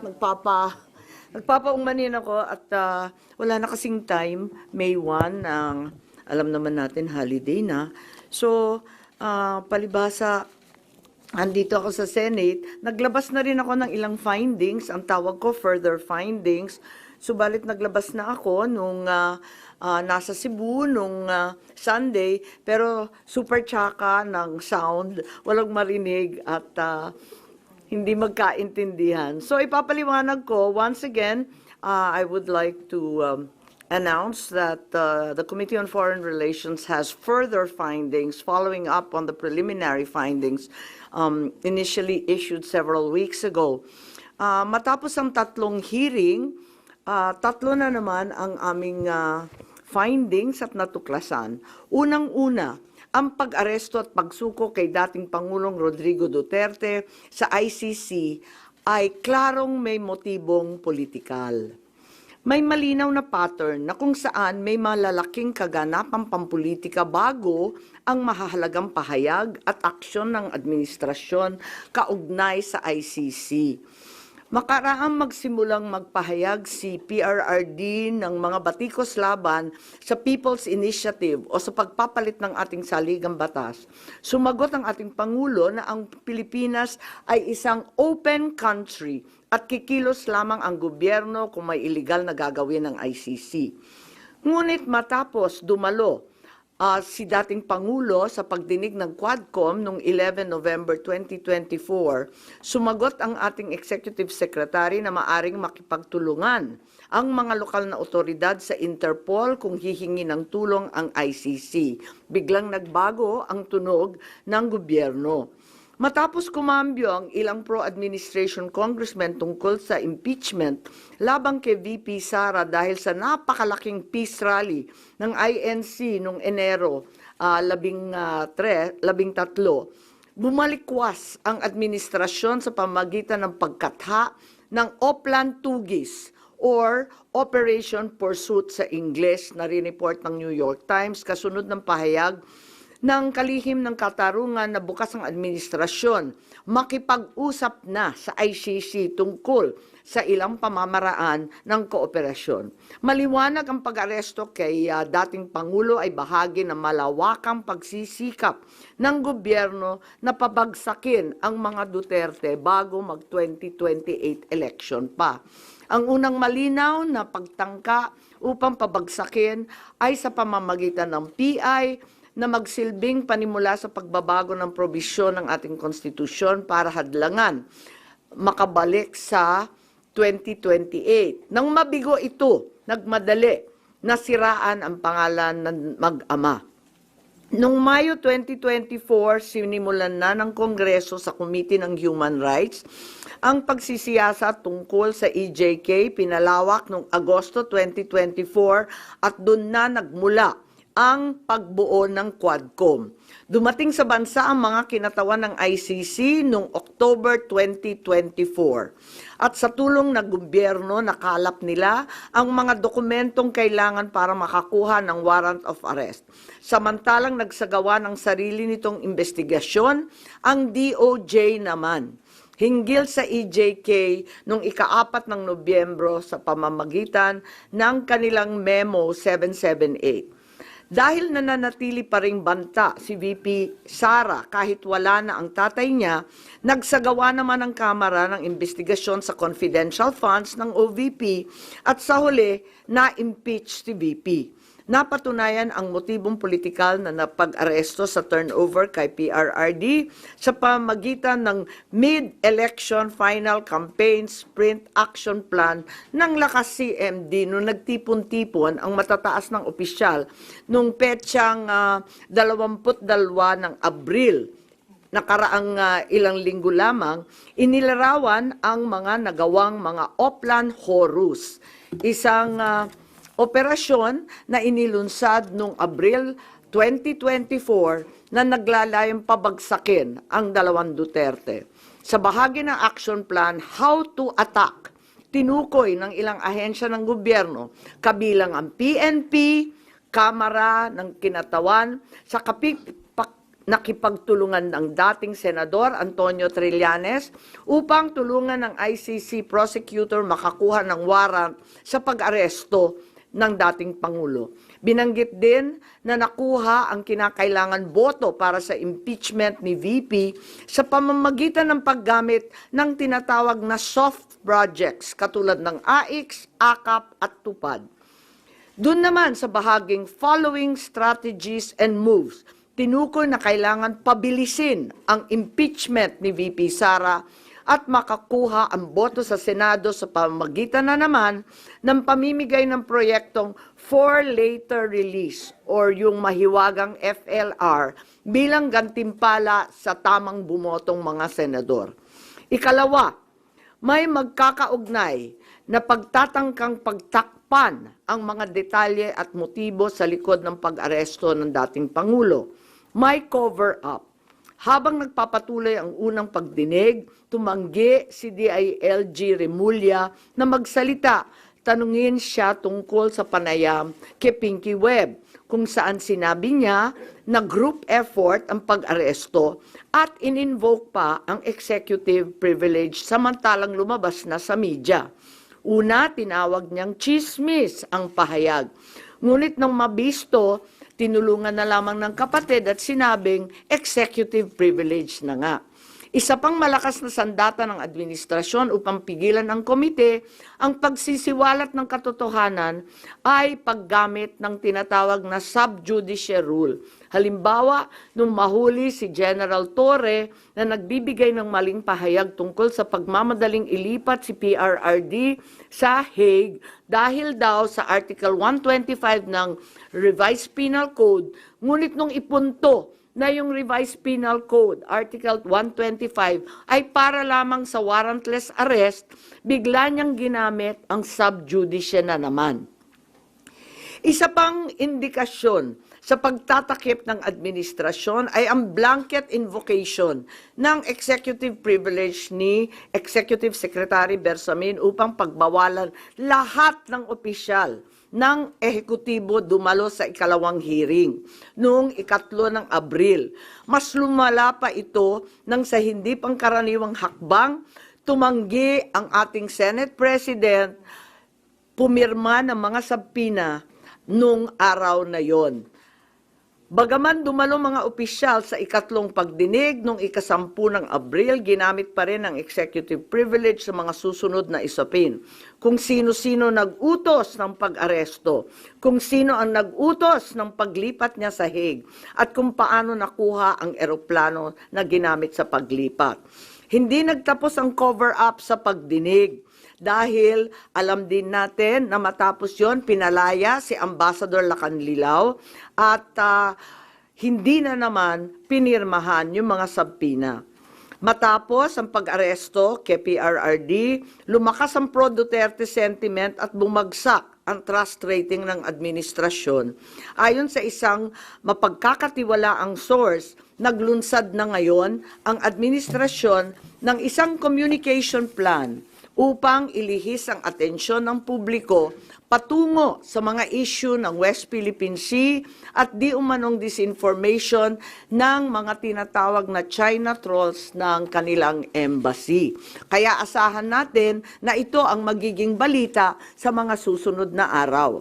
Nagpapaungmanin ako at wala na kasing time, May 1, alam naman natin holiday na. So, palibhasa, andito ako sa Senate, naglabas na rin ako ng ilang findings, ang tawag ko further findings. Subalit naglabas na ako nung nasa Cebu nung Sunday, pero super tsaka ng sound, walang marinig at hindi magkaintindihan. So ipapaliwanag ko, once again, I would like to announce that the Committee on Foreign Relations has further findings following up on the preliminary findings initially issued several weeks ago. Matapos ang tatlong hearing, tatlo na naman ang aming findings at natuklasan. Unang-una, ang pag-aresto at pagsuko kay dating Pangulong Rodrigo Duterte sa ICC ay klarong may motibong politikal. May malinaw na pattern na kung saan may malalaking kaganapang pampolitika bago ang mahahalagang pahayag at aksyon ng administrasyon kaugnay sa ICC. Makaraang magsimulang magpahayag si PRRD ng mga batikos laban sa People's Initiative o sa pagpapalit ng ating saligang batas. Sumagot ang ating Pangulo na ang Pilipinas ay isang open country at kikilos lamang ang gobyerno kung may illegal na gagawin ng ICC. Ngunit matapos dumalo si dating Pangulo sa pagdinig ng Quadcom noong 11 November 2024, sumagot ang ating Executive Secretary na maaring makipagtulungan ang mga lokal na otoridad sa Interpol kung hihingi ng tulong ang ICC. Biglang nagbago ang tunog ng gobyerno. Matapos kumambyo ang ilang pro-administration congressmen tungkol sa impeachment labang kay VP Sara dahil sa napakalaking peace rally ng INC noong Enero 13, bumalikwas ang administrasyon sa pamamagitan ng pagkatha ng Oplan Tugis or Operation Pursuit sa Ingles na rineport ng New York Times kasunod ng pahayag ng kalihim ng katarungan na bukas ang administrasyon makipag-usap na sa ICC tungkol sa ilang pamamaraan ng kooperasyon. Maliwanag ang pag-aresto kay dating Pangulo ay bahagi ng malawakang pagsisikap ng gobyerno na pabagsakin ang mga Duterte bago mag-2028 election pa. Ang unang malinaw na pagtangka upang pabagsakin ay sa pamamagitan ng PI na magsilbing panimula sa pagbabago ng probisyon ng ating konstitusyon para hadlangan makabalik sa 2028. Nang mabigo ito, nagmadali na siraan ang pangalan ng mag-ama. Noong Mayo 2024, sinimulan na ng Kongreso sa Committee ng Human Rights ang pagsisiyasat tungkol sa EJK, pinalawak noong Agosto 2024 at doon na nagmula ang pagbuo ng Quadcom. Dumating sa bansa ang mga kinatawan ng ICC noong October 2024. At sa tulong ng gobyerno, nakalap nila ang mga dokumentong kailangan para makakuha ng warrant of arrest. Samantalang nagsagawa ng sarili nitong investigasyon, ang DOJ naman hinggil sa EJK noong ika-4 ng Nobyembro sa pamamagitan ng kanilang Memo 778. Dahil nananatili pa ring banta si VP Sara kahit wala na ang tatay niya, nagsagawa naman ang Kamara ng investigasyon sa confidential funds ng OVP at sa huli na-impeach si VP. Napatunayan ang motibong politikal na napag-aresto sa turnover kay PRRD sa pamagitan ng mid-election final campaign sprint action plan ng Lakas CMD noong nagtipon-tipon ang matataas ng opisyal noong petsang 22 ng Abril. Nakaraang ilang linggo lamang, inilarawan ang mga nagawang mga Oplan Horus, isang operasyon na inilunsad noong Abril 2024 na naglalayong pabagsakin ang dalawang Duterte. Sa bahagi ng action plan, How to Attack, tinukoy ng ilang ahensya ng gobyerno, kabilang ang PNP, Kamara ng Kinatawan, sa nakipagtulungan ng dating Senador Antonio Trillanes upang tulungan ng ICC prosecutor makakuha ng warrant sa pag-aresto ng dating Pangulo. Binanggit din na nakuha ang kinakailangan boto para sa impeachment ni VP sa pamamagitan ng paggamit ng tinatawag na soft projects katulad ng AIX, AKAP at TUPAD. Doon naman sa bahaging following strategies and moves, tinukoy na kailangan pabilisin ang impeachment ni VP Sara at makakuha ang boto sa Senado sa pamamagitan na naman ng pamimigay ng proyektong for later release or yung mahiwagang FLR bilang gantimpala sa tamang bumotong mga senador. Ikalawa, may magkakaugnay na pagtatangkang pagtakpan ang mga detalye at motibo sa likod ng pag-aresto ng dating Pangulo. May cover-up. Habang nagpapatuloy ang unang pagdinig, tumanggi si DILG Remulla na magsalita. Tanungin siya tungkol sa panayam kay Pinky Webb, kung saan sinabi niya na group effort ang pag-aresto at in-invoke pa ang executive privilege samantalang lumabas na sa media. Una, tinawag niyang chismis ang pahayag. Ngunit nang mabisto, tinulungan na lamang ng kapatid at sinabing executive privilege na nga. Isa pang malakas na sandata ng administrasyon upang pigilan ng komite ang pagsisiwalat ng katotohanan ay paggamit ng tinatawag na sub judice rule. Halimbawa, nung mahuli si General Torre na nagbibigay ng maling pahayag tungkol sa pagmamadaling ilipat si PRRD sa Hague dahil daw sa Article 125 ng Revised Penal Code, ngunit nung ipunto na yung Revised Penal Code, Article 125, ay para lamang sa warrantless arrest, bigla niyang ginamit ang sub judice na naman. Isa pang indikasyon sa pagtatakip ng administrasyon ay ang blanket invocation ng executive privilege ni Executive Secretary Bersamin upang pagbawalan lahat ng opisyal ng ehekutibo dumalo sa ikalawang hearing noong 3 ng Abril. Mas lumala pa ito nang sa hindi pangkaraniwang hakbang, tumanggi ang ating Senate President, pumirma ng mga sabpina noong araw na yon. Bagaman dumalo mga opisyal sa 2 pagdinig noong 10 ng Abril, ginamit pa rin ang executive privilege sa mga susunod na isapin. Kung sino-sino nag-utos ng pag-aresto, kung sino ang nag-utos ng paglipat niya sa Hague, at kung paano nakuha ang eroplano na ginamit sa paglipat. Hindi nagtapos ang cover-up sa pagdinig. Dahil alam din natin na matapos yon pinalaya si Ambassador Lacanlilao at hindi na naman pinirmahan yung mga sabpina. Matapos ang pag-aresto kay PRRD, lumakas ang pro-Duterte sentiment at bumagsak ang trust rating ng administrasyon. Ayon sa isang mapagkakatiwalaang source, naglunsad na ngayon ang administrasyon ng isang communication plan upang ilihis ang atensyon ng publiko patungo sa mga issue ng West Philippine Sea at di umanong disinformation ng mga tinatawag na China trolls ng kanilang embassy. Kaya asahan natin na ito ang magiging balita sa mga susunod na araw.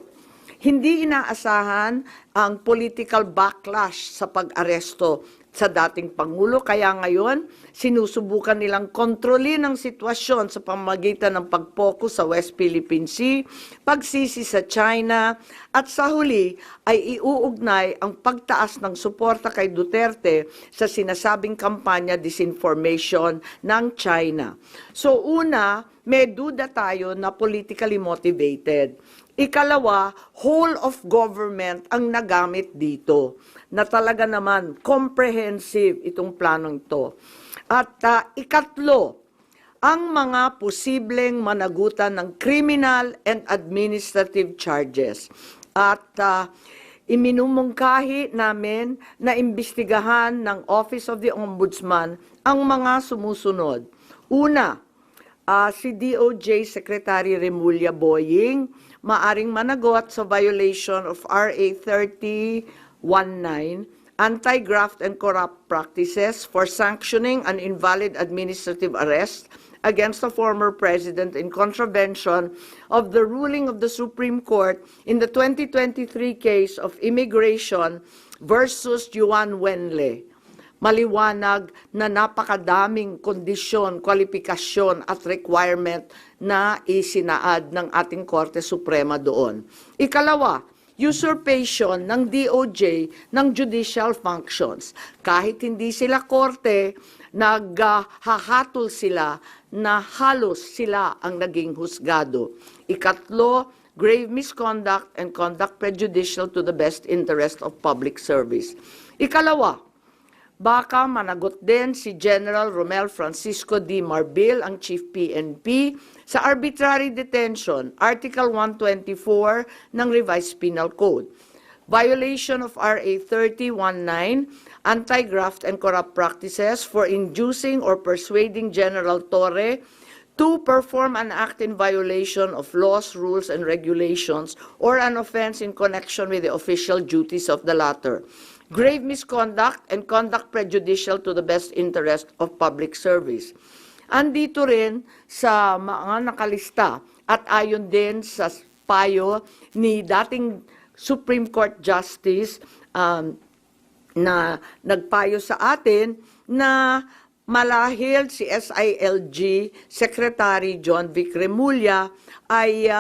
Hindi inaasahan ang political backlash sa pag-aresto sa dating Pangulo, kaya ngayon sinusubukan nilang kontrolin ang sitwasyon sa pamamagitan ng pag-focus sa West Philippine Sea, pagsisi sa China, at sa huli ay iuugnay ang pagtaas ng suporta kay Duterte sa sinasabing kampanya disinformation ng China. So una, may duda tayo na politically motivated. Ikalawa, whole of government ang nagamit dito na talaga naman comprehensive itong planong ito. At ikatlo, ang mga posibleng managutan ng criminal and administrative charges. At iminumungkahi namin na imbestigahan ng Office of the Ombudsman ang mga sumusunod. Una, si DOJ Secretary Remulla Boying maaring managot sa violation of RA 3019 anti-graft and corrupt practices for sanctioning an invalid administrative arrest against the former president in contravention of the ruling of the Supreme Court in the 2023 case of immigration versus Juan Wenle. Maliwanag na napakadaming kondisyon, kwalifikasyon at requirement na isinaad ng ating Korte Suprema doon. Ikalawa, usurpation ng DOJ ng judicial functions. Kahit hindi sila korte, naghahatol sila na halos sila ang naging husgado. Ikatlo, grave misconduct and conduct prejudicial to the best interest of public service. Ikalawa, baka managot din si General Romel Francisco D. Marbil, ang Chief PNP, sa arbitrary detention, Article 124 ng Revised Penal Code. Violation of RA 3019, anti-graft and corrupt practices for inducing or persuading General Torre to perform an act in violation of laws, rules, and regulations or an offense in connection with the official duties of the latter. Grave misconduct and conduct prejudicial to the best interest of public service. Andito rin sa mga nakalista at ayon din sa payo ni dating Supreme Court Justice na nagpayo sa atin na malahil si SILG Secretary John Vic Remulla ay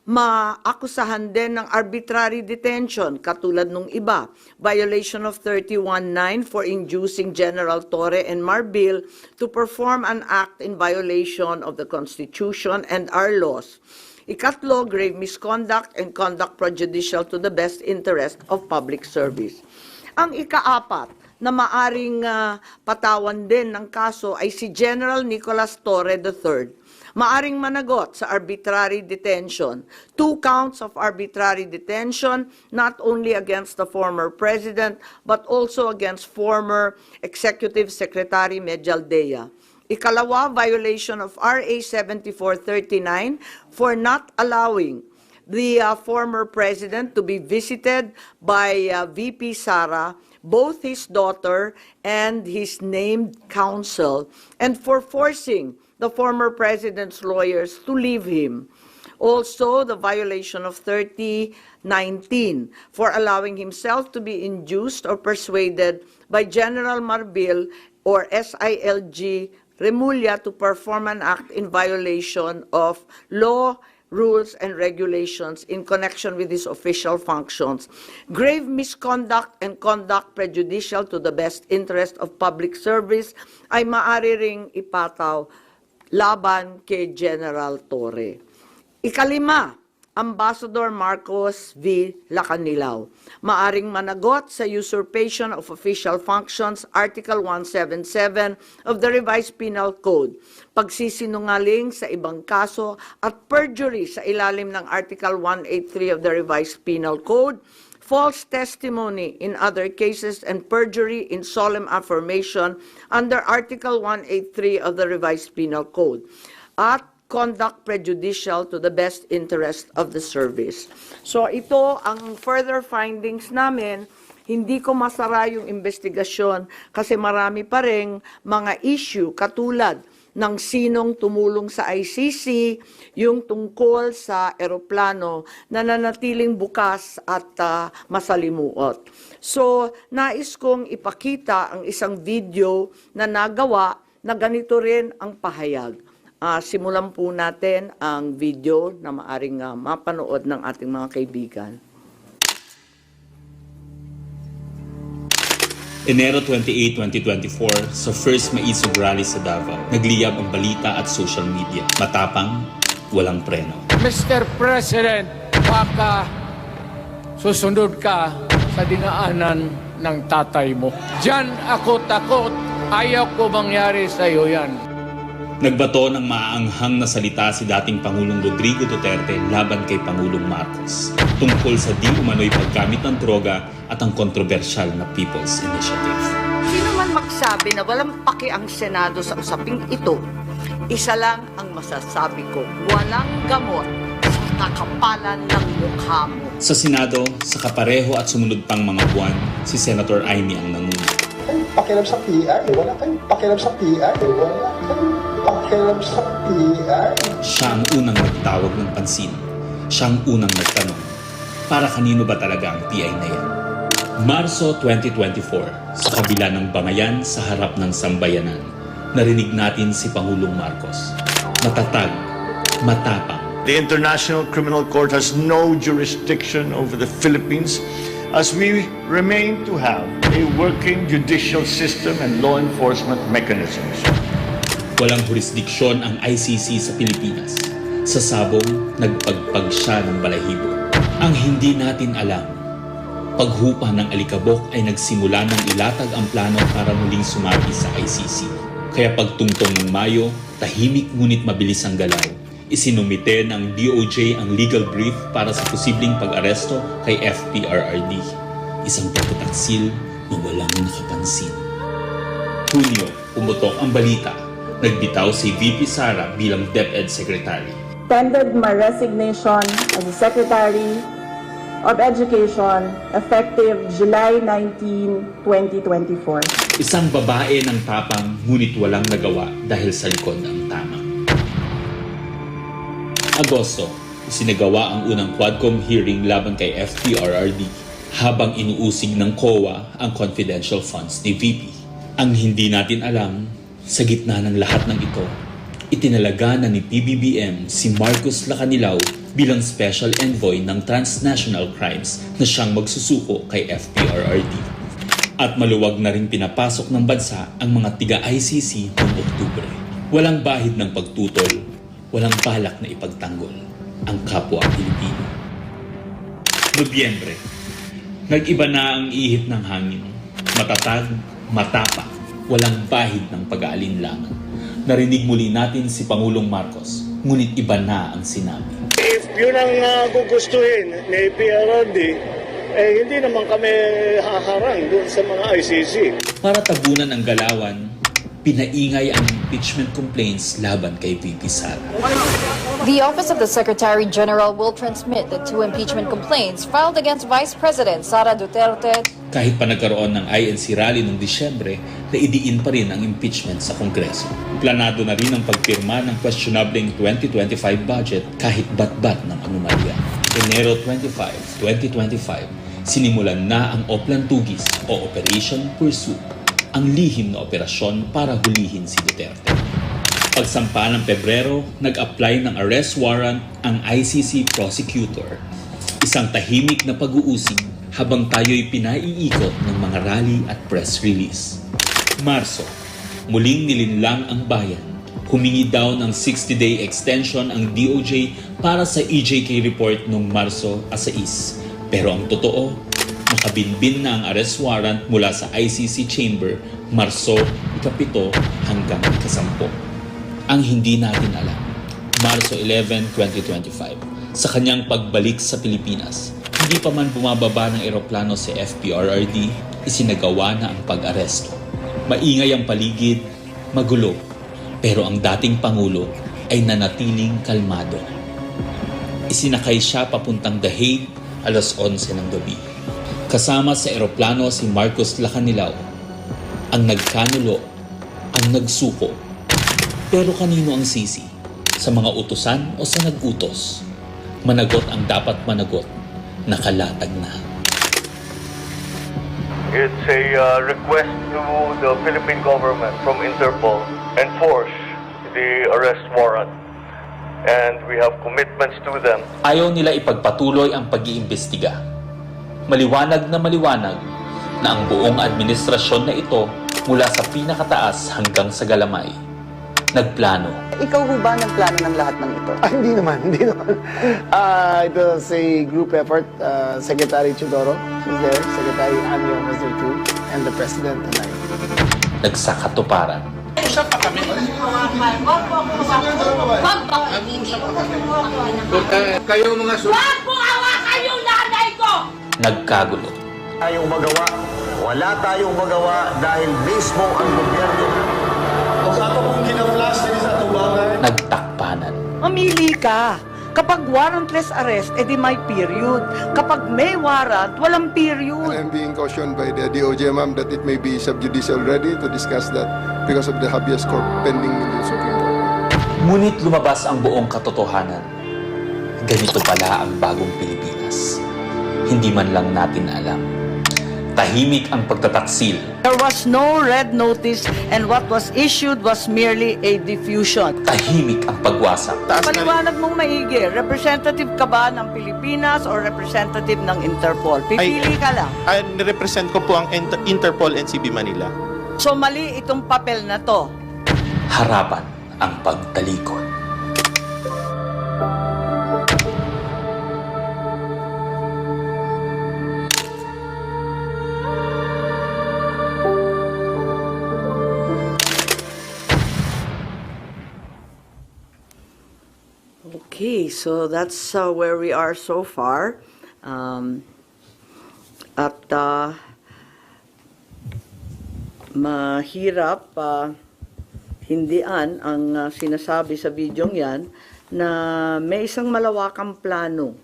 maakusahan din ng arbitrary detention katulad nung iba. Violation of 31.9 for inducing General Torre and Marbil to perform an act in violation of the Constitution and our laws. Ikatlo, grave misconduct and conduct prejudicial to the best interest of public service. Ang ikaapat na maaring patawan din ng kaso ay si General Nicolas Torre III. Maaring managot sa arbitrary detention. 2 counts of arbitrary detention, not only against the former president, but also against former Executive Secretary Medialdea. Ikalawa, violation of RA 7439 for not allowing the former president to be visited by VP Sara, both his daughter and his named counsel, and for forcing the former president's lawyers to leave him. Also, the violation of 3019 for allowing himself to be induced or persuaded by General Marbil or SILG Remulla to perform an act in violation of law, rules, and regulations in connection with his official functions. Grave misconduct and conduct prejudicial to the best interest of public service ay maaari ring ipataw laban kay General Torre. Ikalima, Ambassador Marcos V. Lacanilao. Maaring managot sa usurpation of official functions, Article 177 of the Revised Penal Code, pagsisinungaling sa ibang kaso at perjury sa ilalim ng Article 183 of the Revised Penal Code, false testimony in other cases, and perjury in solemn affirmation under Article 183 of the Revised Penal Code, at conduct prejudicial to the best interest of the service. So ito ang further findings namin. Hindi ko masara yung investigasyon kasi marami pa ring mga issue katulad ng sinong tumulong sa ICC, yung tungkol sa eroplano na nanatiling bukas at masalimuot. So, nais kong ipakita ang isang video na nagawa na ganito rin ang pahayag. Simulan po natin ang video na maaring mapanood ng ating mga kaibigan. Enero 28, 2024, sa first Maisog Rally sa Davao, nagliyab ang balita at social media. Matapang, walang preno. Mr. President, baka susunod ka sa dinaanan ng tatay mo. Diyan ako takot. Ayaw ko mangyari sa iyo yan. Nagbato ng maaanghang na salita si dating Pangulong Rodrigo Duterte laban kay Pangulong Marcos tungkol sa di umano'y paggamit ng droga at ang kontrobersyal na People's Initiative. Sino man magsabi na walang paki ang Senado sa usaping ito, isa lang ang masasabi ko, walang gamot sa kakapalan ng mukha mo. Sa Senado, sa kapareho at sumunod pang mga buwan, si Senator Amy ang nanguna. Pakialam sa PI, wala kayong pakialam sa PI, wala kayong pakialam sa PI. Siya ang unang nagtawag ng pansin. Siya ang unang nagtanong, para kanino ba talaga ang PI na yan? Marso 2024, sa kabila ng bangayan sa harap ng sambayanan, narinig natin si Pangulong Marcos. Matatag, matapang. The International Criminal Court has no jurisdiction over the Philippines as we remain to have a working judicial system and law enforcement mechanisms. Walang jurisdiksyon ang ICC sa Pilipinas. Sa sabong, nagpagpag siya ng balahibo. Ang hindi natin alam, paghupa ng alikabok ay nagsimula ng ilatag ang plano para muling sumagi sa ICC. Kaya pagtungtong ng Mayo, tahimik ngunit mabilis ang galaw. Isinumite ng DOJ ang legal brief para sa posibleng pag-aresto kay FPRRD. Isang pagtataksil na walang nakapansin. Hunyo, pumutok ang balita. Nagbitaw si VP Sara bilang DepEd Secretary. Tendered my resignation as the Secretary of Education effective July 19, 2024. Isang babae ng tapang ngunit walang nagawa dahil sa likod ang tama. Agosto, isinagawa ang unang Quadcom hearing laban kay FPRRD habang inuusig ng COA ang confidential funds ni VP. Ang hindi natin alam, sa gitna ng lahat ng ito, itinalaga na ni PBBM si Marcos Lacanilao bilang Special Envoy ng Transnational Crimes na siyang magsusuko kay FPRRD. At maluwag na rin pinapasok ng bansa ang mga tiga-ICC noong Oktubre. Walang bahid ng pagtutol, walang balak na ipagtanggol ang kapwa Pilipino. Nobyembre, nag-iba na ang ihip ng hangin. Matatag, matapang, walang bahid ng pag-aalinlangan. Narinig muli natin si Pangulong Marcos, ngunit iba na ang sinabi. If yun ang gugustuhin ni PRRD, hindi naman kami haharang doon sa mga ICC. Para tabunan ang galawan, pinaingay ang impeachment complaints laban kay VP Sara. The Office of the Secretary General will transmit the 2 impeachment complaints filed against Vice President Sara Duterte. Kahit pa nagkaroon ng INC rally noong Disyembre, naidiin pa rin ang impeachment sa Kongreso. Planado na rin ang pagpirma ng questionableng 2025 budget kahit bat-bat ng anomalya. Enero 25, 2025, sinimulan na ang Oplan Tugis o Operation Pursuit, ang lihim na operasyon para hulihin si Duterte. Pagsampa ng Pebrero, nag-apply ng arrest warrant ang ICC prosecutor. Isang tahimik na pag-uusig habang tayo'y pinaiikot ng mga rally at press release. Marso, muling nilinlang ang bayan. Humingi daw ng 60-day extension ang DOJ para sa EJK report noong Marso 6. Pero ang totoo, makabinbin na ang arrest warrant mula sa ICC chamber Marso 7 hanggang 10. Ang hindi natin alam, Marso 11, 2025, sa kanyang pagbalik sa Pilipinas, hindi pa man bumababa ng eroplano si FPRRD, isinagawa na ang pag-aresto. Maingay ang paligid, magulo, pero ang dating Pangulo ay nanatiling kalmado. Isinakay siya papuntang The Hague alas 11 ng gabi. Kasama sa eroplano si Marcos Lacanilao, ang nagkanulo, ang nagsuko. Pero kanino ang sisi? Sa mga utusan o sa nag-utos? Managot ang dapat managot, nakalatag na. It's a request to the Philippine government from Interpol enforce the arrest warrant. And we have commitments to them. Ayaw nila ipagpatuloy ang pag-iimbestiga. Maliwanag na ang buong administrasyon na ito mula sa pinakataas hanggang sa galamay. Nagplano. Ikaw ho ba nagplano ng lahat ng ito? Hindi naman. It was a group effort. Secretary Chudoro was there, Secretary Anyo was there too, and the President and I. Nagsakatuparan. Kayo mga Wag mo hawakan yung nanay ko! Nagkagulo. Tayong magawa, wala tayong magawa dahil mismo ang gobyerno. Nagtakpanan. Mamili ka. Kapag warrantless arrest, edi may period. Kapag may warrant, walang period. I'm being cautioned by the DOJ, ma'am, that it may be sub judice already to discuss that because of the habeas corpus pending in the Supreme Court. Ngunit lumabas ang buong katotohanan. Ganito pala ang bagong Pilipinas. Hindi man lang natin alam. Tahimik ang pagtataksil. There was no red notice and what was issued was merely a diffusion. Tahimik ang pagwasak. Paliwanag mong maigi, representative ka ba ng Pilipinas or representative ng Interpol? Pipili ka lang. Nirepresent ko po ang Interpol NCB Manila. So mali itong papel na to. Harapan ang pagtalikod. Okay, so that's where we are so far. Mahirap hindian ang sinasabi sa bidyong yan na may isang malawakang plano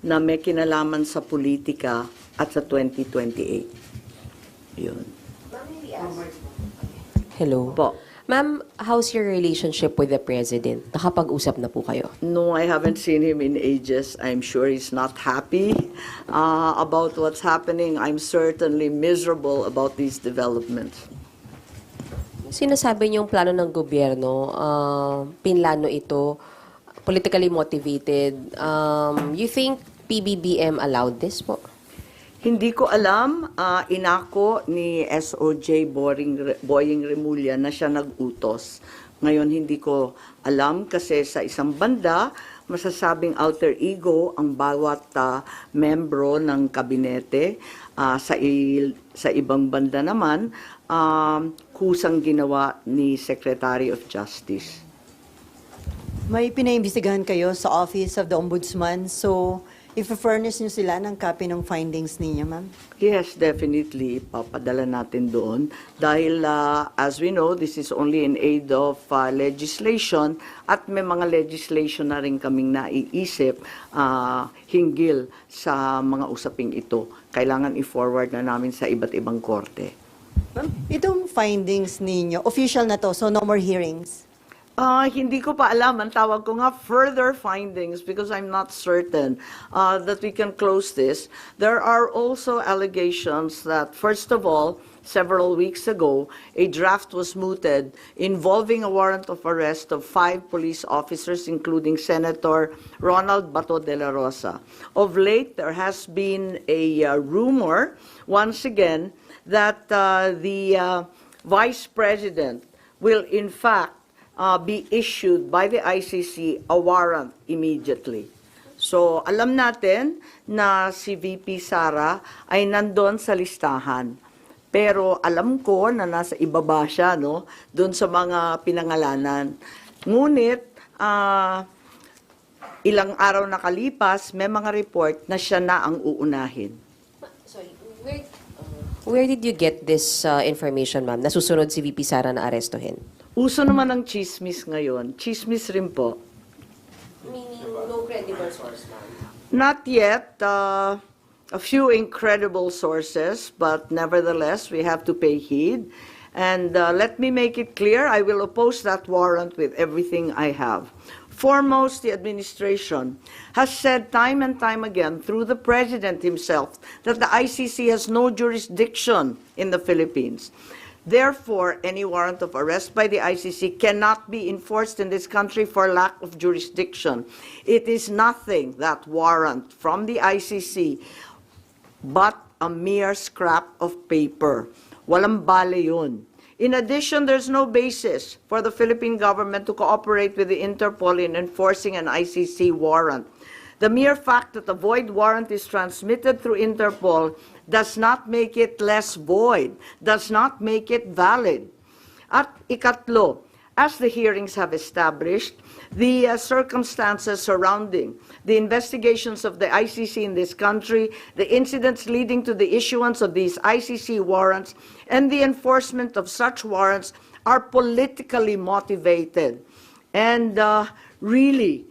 na may kinalaman sa politika at sa 2028. Yun. Hello. Po. Ma'am, how's your relationship with the President? Nakapag-usap na po kayo? No, I haven't seen him in ages. I'm sure he's not happy about what's happening. I'm certainly miserable about these developments. Sinasabi niyong plano ng gobyerno, pinlano ito, politically motivated. You think PBBM allowed this po? Hindi ko alam, inako ni SOJ Boying Remulla na siya nag-utos. Ngayon hindi ko alam kasi sa isang banda, masasabing alter ego ang bawat membro ng kabinete. Sa ibang banda naman, kusang ginawa ni Secretary of Justice. May pinaimbestigahan kayo sa Office of the Ombudsman, so i-furnish niyo sila ng copy ng findings ninyo, ma'am? Yes, definitely. Papadala natin doon. Dahil, as we know, this is only in aid of legislation at may mga legislation na rin kaming naiisip hinggil sa mga usaping ito. Kailangan i-forward na namin sa iba't ibang korte. Ma'am, itong findings ninyo, official na to, so no more hearings? Hindi ko pa alam. Ang tawag ko nga further findings because I'm not certain that we can close this. There are also allegations that, first of all, several weeks ago, a draft was mooted involving a warrant of arrest of 5 police officers, including Senator Ronald Bato de la Rosa. Of late, there has been a rumor, once again, that the Vice President will in fact be issued by the ICC a warrant immediately. So, alam natin na si VP Sara ay nandun sa listahan. Pero alam ko na nasa ibaba siya, no? Doon sa mga pinangalanan. Ngunit, ilang araw nakalipas, may mga report na siya na ang uunahin. Sorry, where did you get this information, ma'am? Nasusunod si VP Sara na arestuhin? Uso naman ang chismis ngayon. Chismis rin po. Meaning, no credible source, ma'am? Not yet. A few incredible sources, but nevertheless, we have to pay heed. And let me make it clear, I will oppose that warrant with everything I have. Foremost, the administration has said time and time again through the President himself that the ICC has no jurisdiction in the Philippines. Therefore, any warrant of arrest by the ICC cannot be enforced in this country for lack of jurisdiction. It is nothing, that warrant from the ICC, but a mere scrap of paper. Walang bale yun. In addition, there's no basis for the Philippine government to cooperate with the Interpol in enforcing an ICC warrant. The mere fact that a void warrant is transmitted through Interpol does not make it less void, does not make it valid. At ikatlo, as the hearings have established, the circumstances surrounding the investigations of the ICC in this country, the incidents leading to the issuance of these ICC warrants, and the enforcement of such warrants are politically motivated and really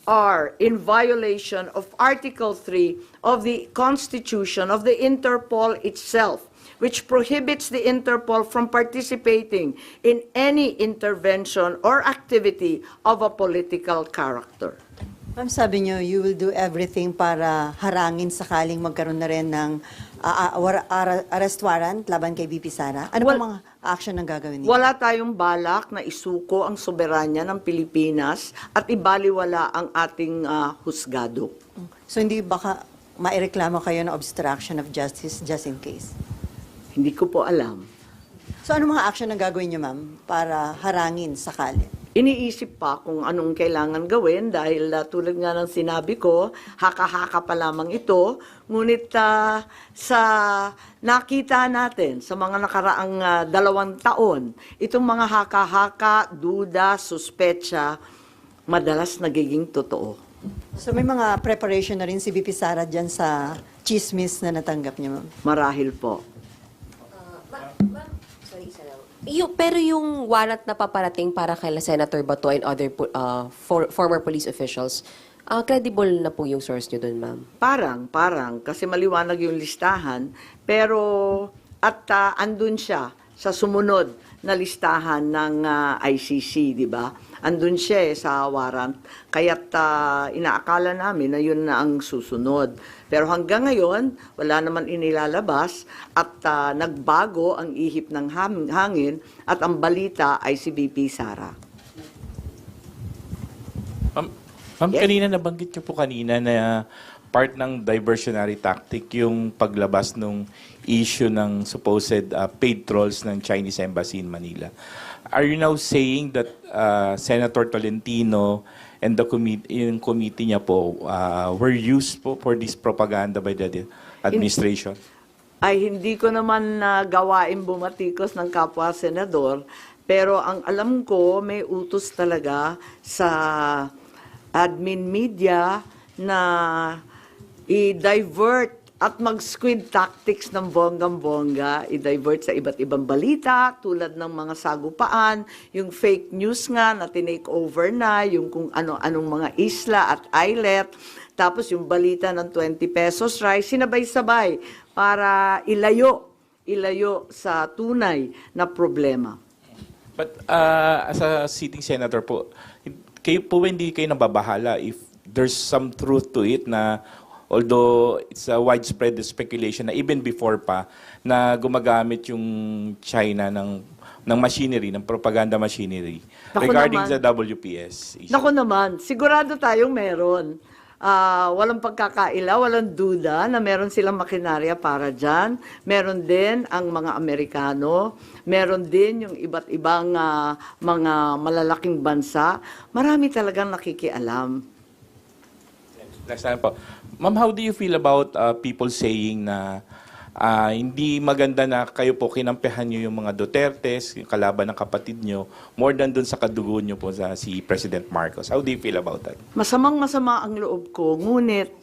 are in violation of Article 3 of the Constitution of the Interpol itself, which prohibits the Interpol from participating in any intervention or activity of a political character. Ma'am, sabi niyo, you will do everything para harangin sakaling magkaroon na rin ng arrest warrant laban kay VP Sara. Ano Well, po mga action ang gagawin niyo? Wala tayong balak na isuko ang soberanya ng Pilipinas at ibaliwala ang ating husgado. So hindi baka maireklamo kayo ng obstruction of justice just in case? Hindi ko po alam. So ano mga action ang gagawin niyo, ma'am, para harangin sakali? Iniisip pa kung anong kailangan gawin dahil tulad nga ng sinabi ko, haka-haka pa lamang ito. Ngunit sa nakita natin sa mga nakaraang 2 taon, itong mga haka-haka, duda, suspetsa, madalas nagiging totoo. So may mga preparation na rin si VP Sara dyan sa chismis na natanggap niya, ma'am? Marahil po. Pero yung warrant na paparating para kay Senator Bato and other former police officials, credible na po yung source nyo dun, ma'am? Parang, kasi maliwanag yung listahan, pero andun siya sa sumunod na listahan ng ICC, di ba? Andun siya sa warrant, kaya't inaakala namin na yun na ang susunod. Pero hanggang ngayon, wala naman inilalabas at nagbago ang ihip ng hangin at ang balita ay si VP Sara. Ma'am, kanina nabanggit niyo po kanina na part ng diversionary tactic yung paglabas ng issue ng supposed paid trolls ng Chinese Embassy in Manila. Are you now saying that Senator Tolentino and the committee niya po were used po for this propaganda by the administration? Ay hindi ko naman gawain bumatikos ng kapwa senador, pero ang alam ko may utos talaga sa admin media na i-divert at mag-squid tactics ng bonggang-bongga, i-divert sa iba't ibang balita, tulad ng mga sagupaan, yung fake news nga na tinake over na, yung kung ano-anong mga isla at islet, tapos yung balita ng 20 pesos rice, sinabay-sabay para ilayo sa tunay na problema. But as a sitting senator po, kayo po hindi kayo nababahala if there's some truth to it na although it's a widespread speculation na even before pa na gumagamit yung China ng machinery, ng propaganda machinery regarding sa WPS issue. Naku naman, sigurado tayong meron. Walang pagkakaila, walang duda na meron silang makinarya para dyan. Meron din ang mga Amerikano, meron din yung iba't ibang mga malalaking bansa. Marami talagang nakikialam. Next time po. Ma'am, how do you feel about people saying na hindi maganda na kayo po kinampihan nyo yung mga Dutertes, yung kalaban ng kapatid nyo, more than dun sa kadugo nyo po sa si President Marcos? How do you feel about that? Masamang-masama ang loob ko, ngunit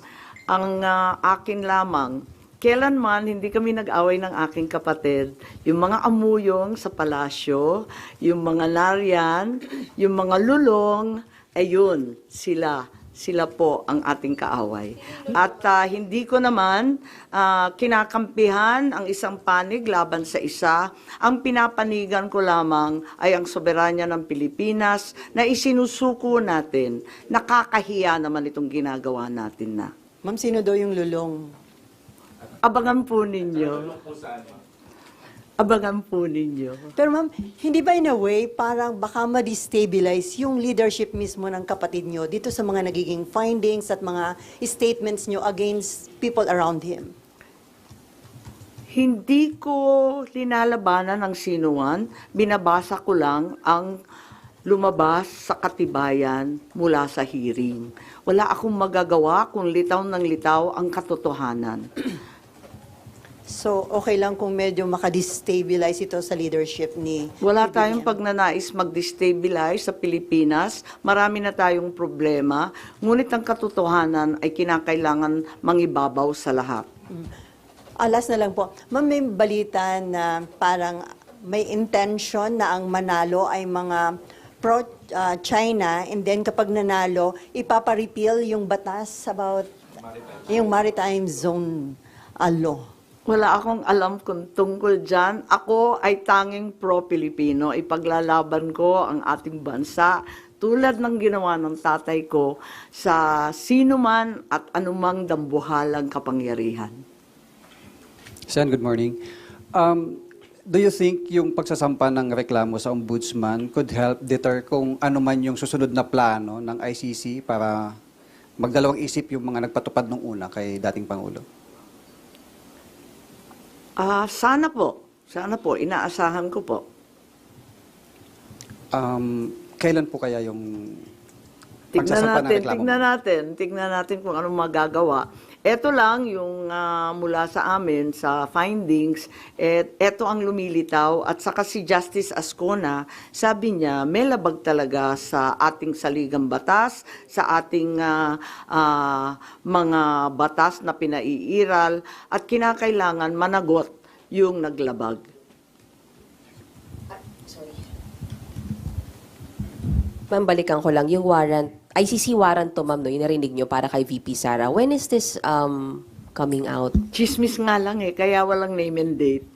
ang akin lamang, kailanman hindi kami nag-away ng aking kapatid. Yung mga amuyong sa palasyo, yung mga nariyan, yung mga lulong, ayun, sila po ang ating kaaway. At hindi ko naman kinakampihan ang isang panig laban sa isa. Ang pinapanigan ko lamang ay ang soberanya ng Pilipinas na isinusuko natin. Nakakahiya naman itong ginagawa natin na. Ma'am, sino daw yung lulong? Abangan po ninyo. Abangan po ninyo. Pero ma'am, hindi ba in a way parang baka ma-destabilize yung leadership mismo ng kapatid nyo dito sa mga nagiging findings at mga statements nyo against people around him? Hindi ko linalabanan ng sinuman, binabasa ko lang ang lumabas sa katibayan mula sa hearing. Wala akong magagawa kung litaw ng litaw ang katotohanan. So, okay lang kung medyo makadestabilize ito sa leadership ni... Wala tayong pagnanais mag-destabilize sa Pilipinas. Marami na tayong problema. Ngunit ang katotohanan ay kinakailangan mangibabaw sa lahat. Alas na lang po. Ma'am, may balita na parang may intention na ang manalo ay mga pro-China, and then kapag nanalo, ipapa-repeal yung batas about yung maritime zone law. Wala akong alam kung tungkol dyan. Ako ay tanging pro-Pilipino. Ipaglalaban ko ang ating bansa tulad ng ginawa ng tatay ko sa sino man at anumang dambuhalang kapangyarihan. Sen, good morning. Do you think yung pagsasampa ng reklamo sa ombudsman could help deter kung ano man yung susunod na plano ng ICC para magdalawang isip yung mga nagpatupad nung una kay dating Pangulo? Sana po. Sana po. Inaasahan ko po. Kailan po kaya yung Tignan pagsasampa ng natin, reklamo? tignan natin kung anong magagawa. Ito lang yung mula sa amin sa findings, ito ang lumilitaw at saka si Justice Ascona, sabi niya may labag talaga sa ating saligang batas, sa ating mga batas na pinaiiral at kinakailangan managot yung naglabag. Ma'am, balikan ko lang, yung warrant, ICC warrant to, ma'am, no, yung narinig nyo para kay VP Sara. When is this coming out? Chismis nga lang kaya walang name and date.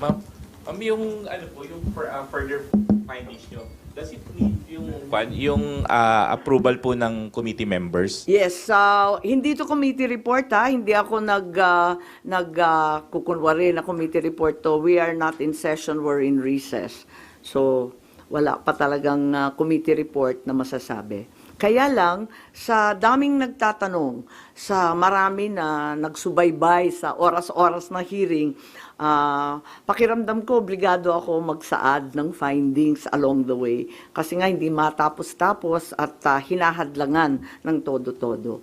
Ma'am, yung ano po, yung further findings nyo, does it need yung approval po ng committee members? Yes, hindi to committee report hindi ako kukunwari na committee report to. We are not in session, we're in recess. So, wala pa talagang committee report na masasabi. Kaya lang, sa daming nagtatanong, sa marami na nagsubaybay sa oras-oras na hearing, pakiramdam ko, obligado ako magsaad ng findings along the way. Kasi nga hindi matapos-tapos at hinahadlangan ng todo-todo.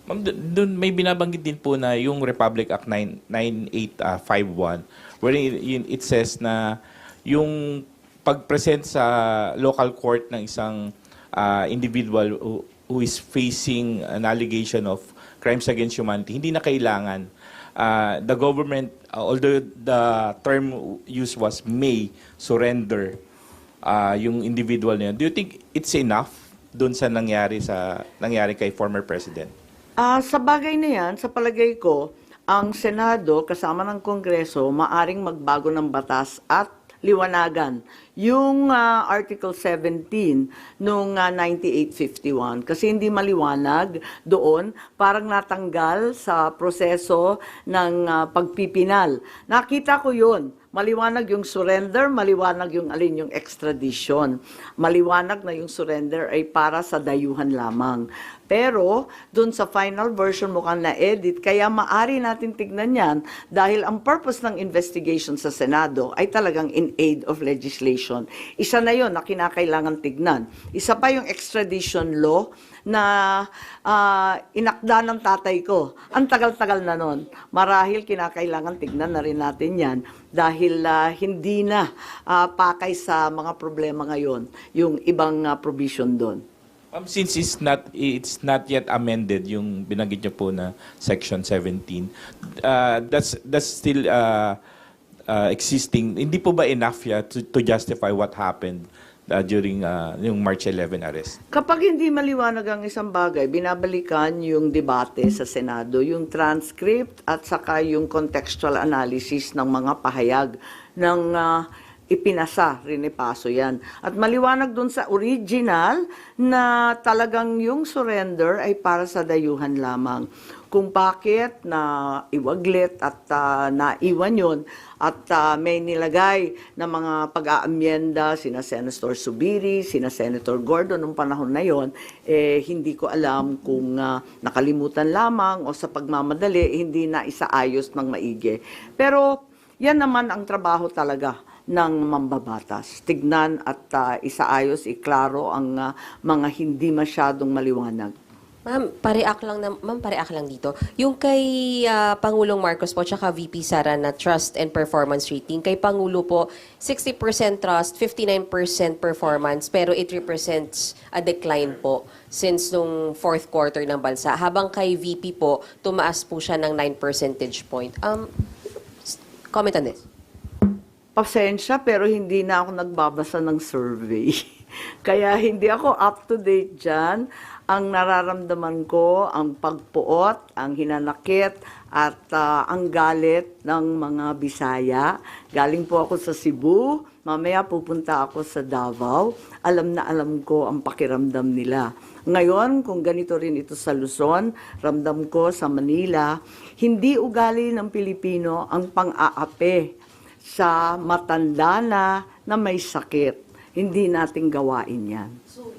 Ma'am, doon may binabanggit din po na yung Republic Act 9851 wherein it says na yung pag-present sa local court ng isang individual who is facing an allegation of crimes against humanity, hindi na kailangan. The government, although the term used was may surrender yung individual niya, do you think it's enough doon sa nangyari kay former president? Sa bagay na yan, sa palagay ko, ang Senado kasama ng Kongreso maaring magbago ng batas at liwanagan yung Article 17 nung 9851 kasi hindi maliwanag doon, parang natanggal sa proseso ng pagpipinal. Nakita ko yun. Maliwanag yung surrender, maliwanag yung alin yung extradition. Maliwanag na yung surrender ay para sa dayuhan lamang. Pero, dun sa final version mukhang na-edit, kaya maari natin tignan yan dahil ang purpose ng investigation sa Senado ay talagang in aid of legislation. Isa na yon na kinakailangan tignan. Isa pa yung extradition law na inakda ng tatay ko. Ang tagal-tagal na nun. Marahil kinakailangan tignan na rin natin yan dahil hindi na pakay sa mga problema ngayon yung ibang provision doon. Since it's not yet amended yung binanggit niyo po na Section 17, that's still existing. Hindi po ba enough to justify what happened during yung March 11 arrest? Kapag hindi maliwanag ang isang bagay, binabalikan yung debate sa Senado, yung transcript at saka yung contextual analysis ng mga pahayag ng ipinasa, rinipaso yan. At maliwanag dun sa original na talagang yung surrender ay para sa dayuhan lamang. Kung bakit na iwaglit at naiwan yun at may nilagay na mga pag-aamyenda sina Senator Subiri, sina Senator Gordon nung panahon na yon, hindi ko alam kung nakalimutan lamang o sa pagmamadali hindi na isaayos ng maigi. Pero yan naman ang trabaho talaga ng mambabatas. Tignan at isaayos, iklaro ang mga hindi masyadong maliwanag. Ma'am, pareak lang dito. Yung kay Pangulong Marcos po tsaka VP Sara na trust and performance rating, kay Pangulo po 60% trust, 59% performance, pero it represents a decline po since nung fourth quarter ng bansa. Habang kay VP po, tumaas po siya ng 9 percentage point. Comment on this. pasensya pero hindi na ako nagbabasa ng survey. Kaya hindi ako up to date dyan. Ang nararamdaman ko, ang pagpuot, ang hinanakit, at ang galit ng mga Bisaya. Galing po ako sa Cebu, mamaya pupunta ako sa Davao. Alam na alam ko ang pakiramdam nila. Ngayon, kung ganito rin ito sa Luzon, ramdam ko sa Manila, hindi ugali ng Pilipino ang pang-aapi sa matanda na may sakit. Hindi natin gawain yan. So,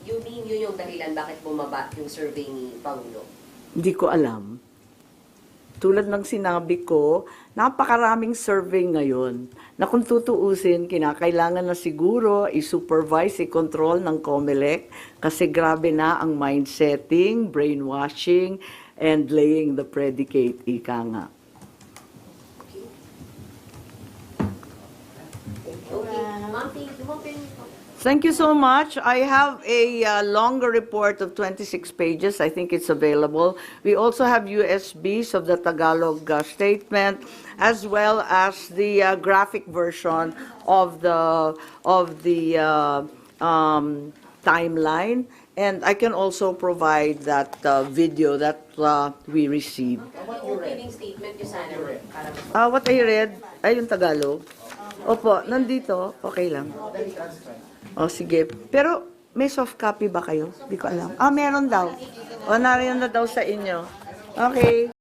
you mean yun yung dahilan bakit bumaba yung survey ni Pangulo? Hindi ko alam. Tulad ng sinabi ko, napakaraming survey ngayon na kung tutuusin, kinakailangan na siguro i-supervise, i-control ng COMELEC kasi grabe na ang mind-setting, brainwashing, and laying the predicate, ika nga. Okay. Ma'am, thank you. Ma'am, Thank you so much. I have a longer report of 26 pages. I think it's available. We also have USBs of the Tagalog statement, as well as the graphic version of the timeline. And I can also provide that video that we received. opening statement yung sana. What I read, ay yung Tagalog. Opo, nandito. Okay lang. O, sige. Pero, may soft copy ba kayo? Hindi ko alam. Meron daw. O, nariyan na daw sa inyo. Okay.